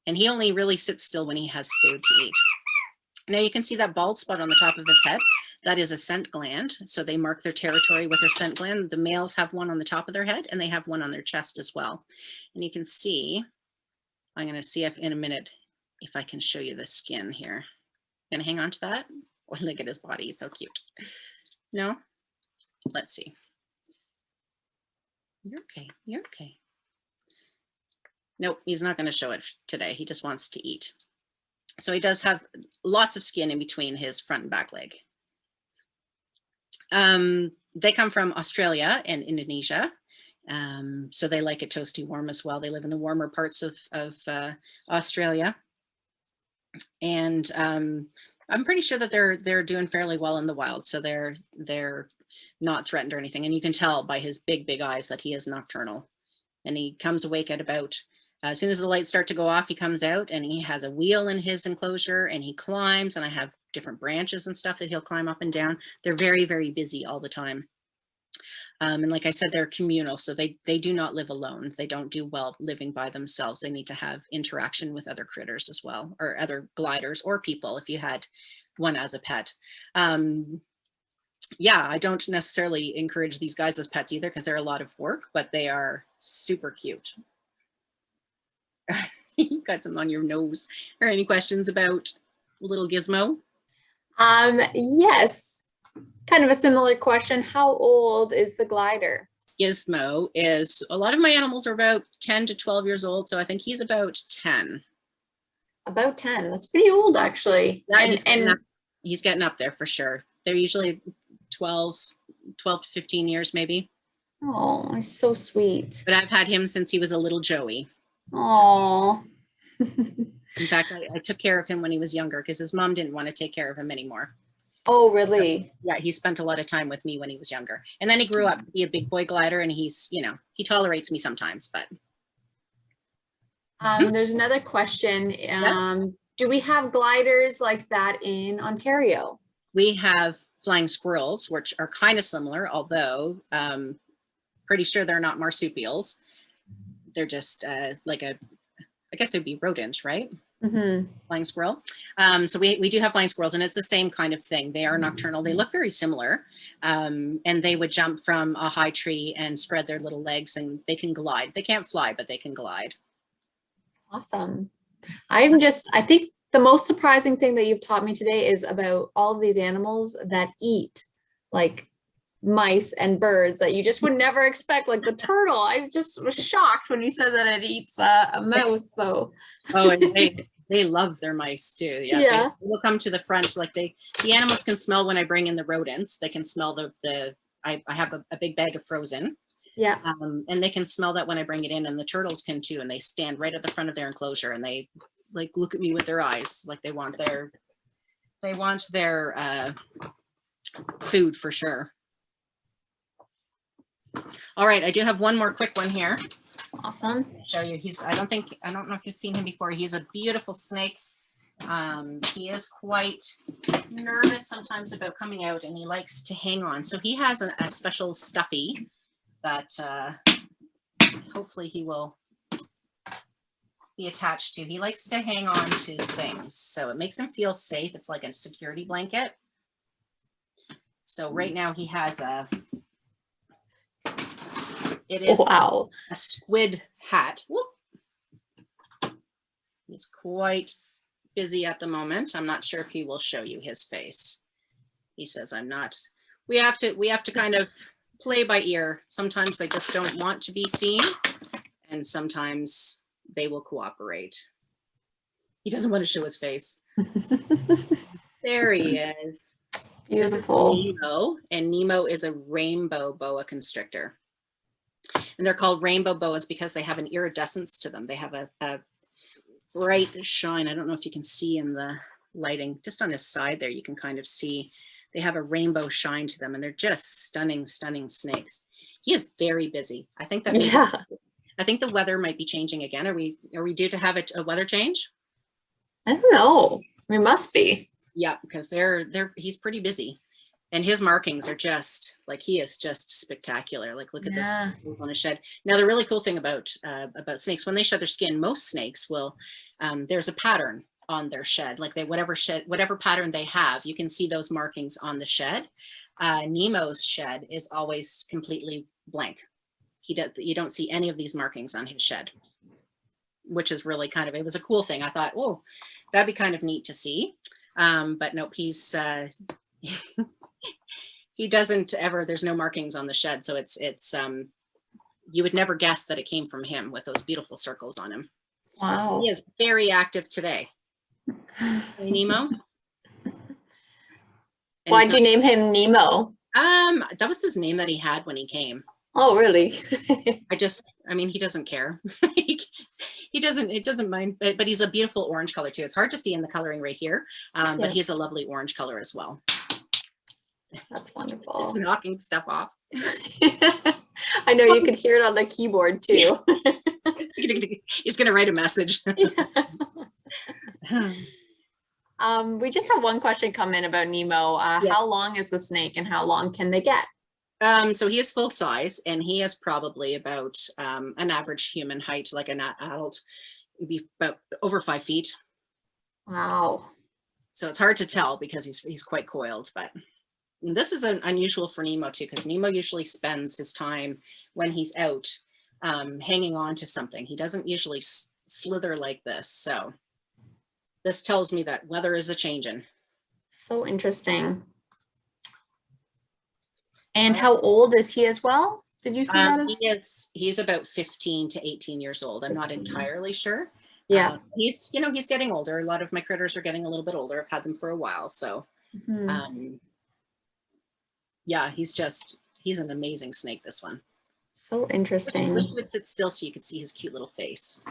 And he only really sits still when he has food to eat. Now you can see that bald spot on the top of his head. That is a scent gland. So they mark their territory with their scent gland. The males have one on the top of their head and they have one on their chest as well. And you can see, I'm going to see if in a minute if I can show you the skin here. Gonna hang on to that? Oh, look at his body, he's so cute. No? Let's see. You're okay, you're okay. Nope, he's not gonna show it today. He just wants to eat. So he does have lots of skin in between his front and back leg. They come from Australia and Indonesia. So they like it toasty warm as well. They live in the warmer parts of Australia. And I'm pretty sure that they're doing fairly well in the wild. So they're not threatened or anything. And you can tell by his big eyes that he is nocturnal. And he comes awake at about, as soon as the lights start to go off, he comes out and he has a wheel in his enclosure and he climbs, and I have different branches and stuff that he'll climb up and down. They're very busy all the time. And like I said, they're communal, so they do not live alone. They don't do well living by themselves. They need to have interaction with other critters as well, or other gliders or people if you had one as a pet. Yeah, I don't necessarily encourage these guys as pets either because they're a lot of work, but they are super cute. You got some on your nose. Or any questions about little Gizmo? Yes. Kind of a similar question. How old is the glider? Gizmo is, a lot of my animals are about 10 to 12 years old, so I think he's about 10. About 10. That's pretty old, actually. Yeah, he's getting up there for sure. They're usually 12 to 15 years maybe. Oh, it's so sweet. But I've had him since he was a little Joey. Oh. In fact, I took care of him when he was younger because his mom didn't want to take care of him anymore. Oh, really? So, yeah, he spent a lot of time with me when he was younger. And then he grew up to be a big boy glider, and he's, you know, he tolerates me sometimes, but. There's another question. Do we have gliders like that in Ontario? We have flying squirrels, which are kind of similar, although pretty sure they're not marsupials. They're just like a, I guess they'd be rodent, right? Flying squirrel. So we do have flying squirrels, and it's the same kind of thing. They are nocturnal. They look very similar, and they would jump from a high tree and spread their little legs, and they can glide. They can't fly, but they can glide. Awesome. I think the most surprising thing that you've taught me today is about all of these animals that eat like mice and birds that you just would never expect, like the turtle. I just was shocked when you said that it eats a mouse. So oh, and they love their mice too. Yeah. They'll come to the front. Like the animals can smell when I bring in the rodents. They can smell I have a big bag of frozen. Yeah. And they can smell that when I bring it in, and the turtles can too. And they stand right at the front of their enclosure and they like look at me with their eyes, like they want their food for sure. All right, I do have one more quick one here. Awesome. I'll show you. I don't know if you've seen him before. He's a beautiful snake. He is quite nervous sometimes about coming out, and he likes to hang on. So he has a special stuffy that hopefully he will be attached to. He likes to hang on to things, so it makes him feel safe. It's like a security blanket. So right now he has it is wow. a squid hat. Whoop. He's quite busy at the moment. I'm not sure if he will show you his face. He says, I'm not. We have to kind of play by ear. Sometimes they just don't want to be seen, and sometimes they will cooperate. He doesn't want to show his face. There he is. Beautiful. This is Nemo, and Nemo is a rainbow boa constrictor. And they're called rainbow boas because they have an iridescence to them. They have a bright shine. I don't know if you can see in the lighting, just on his side there, you can kind of see they have a rainbow shine to them, and they're just stunning snakes. He is very busy. I think that I think the weather might be changing again. Are we due to have a weather change? I don't know. We must be. Yeah, because he's pretty busy. And his markings are just like, he is just spectacular. Like, look at this on his shed. Now, the really cool thing about snakes, when they shed their skin, most snakes will, there's a pattern on their shed, like whatever pattern they have, you can see those markings on the shed. Nemo's shed is always completely blank. You don't see any of these markings on his shed, which is really it was a cool thing. I thought, oh, that'd be kind of neat to see. But nope, he's he doesn't ever, there's no markings on the shed. So it's you would never guess that it came from him with those beautiful circles on him. Wow. He is very active today. Hey, Nemo. Why'd you name him Nemo? That was his name that he had when he came. Oh, really? I mean, he doesn't care. It doesn't mind, but he's a beautiful orange color too. It's hard to see in the coloring right here, but Yes. he has a lovely orange color as well. That's wonderful. Just knocking stuff off. I know you could hear it on the keyboard too. He's going to write a message. We just have one question come in about Nemo. How long is the snake and how long can they get? So he is full size, and he is probably about an average human height, like an adult, would be about over 5 feet. Wow. So it's hard to tell because he's quite coiled, but this is unusual for Nemo too, because Nemo usually spends his time when he's out hanging on to something. He doesn't usually slither like this. So this tells me that weather is a changing. So interesting. And how old is he as well? Did you see that? He's about 15 to 18 years old. I'm not entirely sure. Yeah. He's getting older. A lot of my critters are getting a little bit older. I've had them for a while. So yeah, he's an amazing snake, this one. So interesting. Wish he would sit still so you could see his cute little face.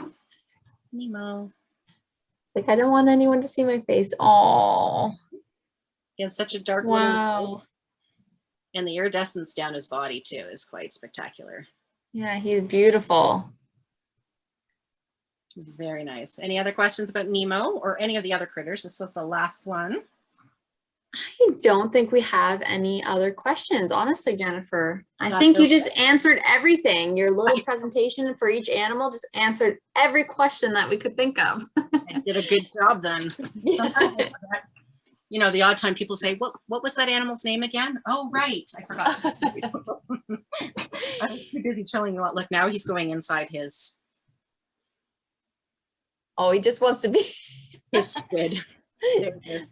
Nemo. It's like, I don't want anyone to see my face. Oh. He has such a dark little. And the iridescence down his body too is quite spectacular. Yeah, he's beautiful. He's very nice. Any other questions about Nemo or any of the other critters? This was the last one. I don't think we have any other questions, honestly, Jennifer. I think you just answered everything. Your little presentation for each animal just answered every question that we could think of. I did a good job then. You know, the odd time people say, what was that animal's name again? Oh, right. I forgot to tell you. I was too busy telling you what. Look, now he's going inside his. Oh, he just wants to be his squid.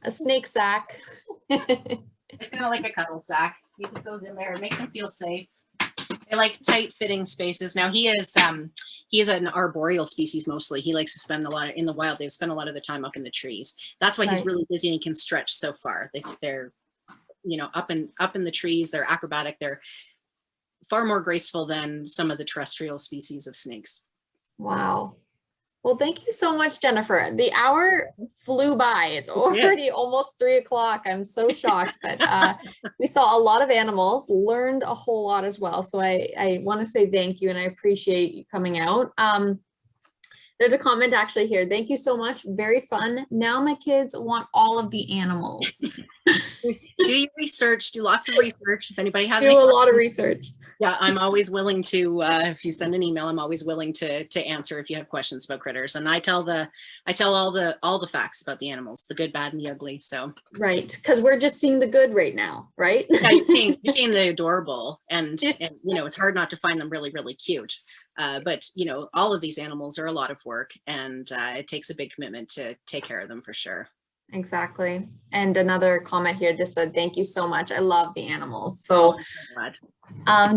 A snake sack. It's kind of like a cuddle sack. He just goes in there and makes him feel safe. They like tight fitting spaces. Now he is an arboreal species mostly. He likes to spend a lot in the wild. They spend a lot of the time up in the trees. That's why he's really busy and he can stretch so far. They're up in the trees. They're acrobatic. They're far more graceful than some of the terrestrial species of snakes. Wow. Well, thank you so much, Jennifer. The hour flew by. It's already almost 3 o'clock. I'm so shocked, but we saw a lot of animals, learned a whole lot as well. So I want to say thank you and I appreciate you coming out. There's a comment actually here. Thank you so much. Very fun. Now my kids want all of the animals. Do your research. Do lots of research. If anybody has a lot of research. Yeah, I'm always willing to, if you send an email, I'm always willing to answer if you have questions about critters. And I tell all the facts about the animals, the good, bad, and the ugly. So right, because we're just seeing the good right now, right? Yeah, you're seeing the adorable, and it's hard not to find them really, really cute. But all of these animals are a lot of work, and it takes a big commitment to take care of them for sure. Exactly. And another comment here just said, thank you so much. I love the animals. So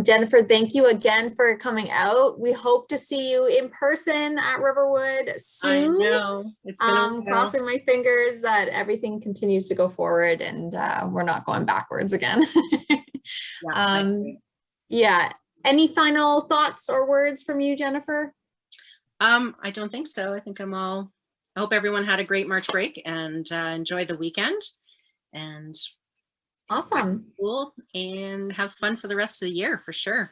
Jennifer, thank you again for coming out. We hope to see you in person at Riverwood soon. I know. It's been crossing my fingers that everything continues to go forward and we're not going backwards again. Yeah. Any final thoughts or words from you, Jennifer? I don't think so. I think I hope everyone had a great March break and enjoyed the weekend. And awesome. Cool. And have fun for the rest of the year for sure.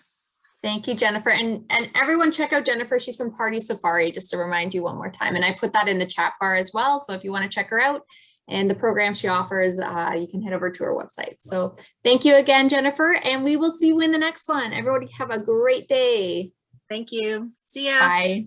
Thank you, Jennifer. And everyone check out Jennifer. She's from Party Safari, just to remind you one more time. And I put that in the chat bar as well. So if you want to check her out and the programs she offers, you can head over to her website. So thank you again, Jennifer. And we will see you in the next one. Everybody have a great day. Thank you. See ya. Bye.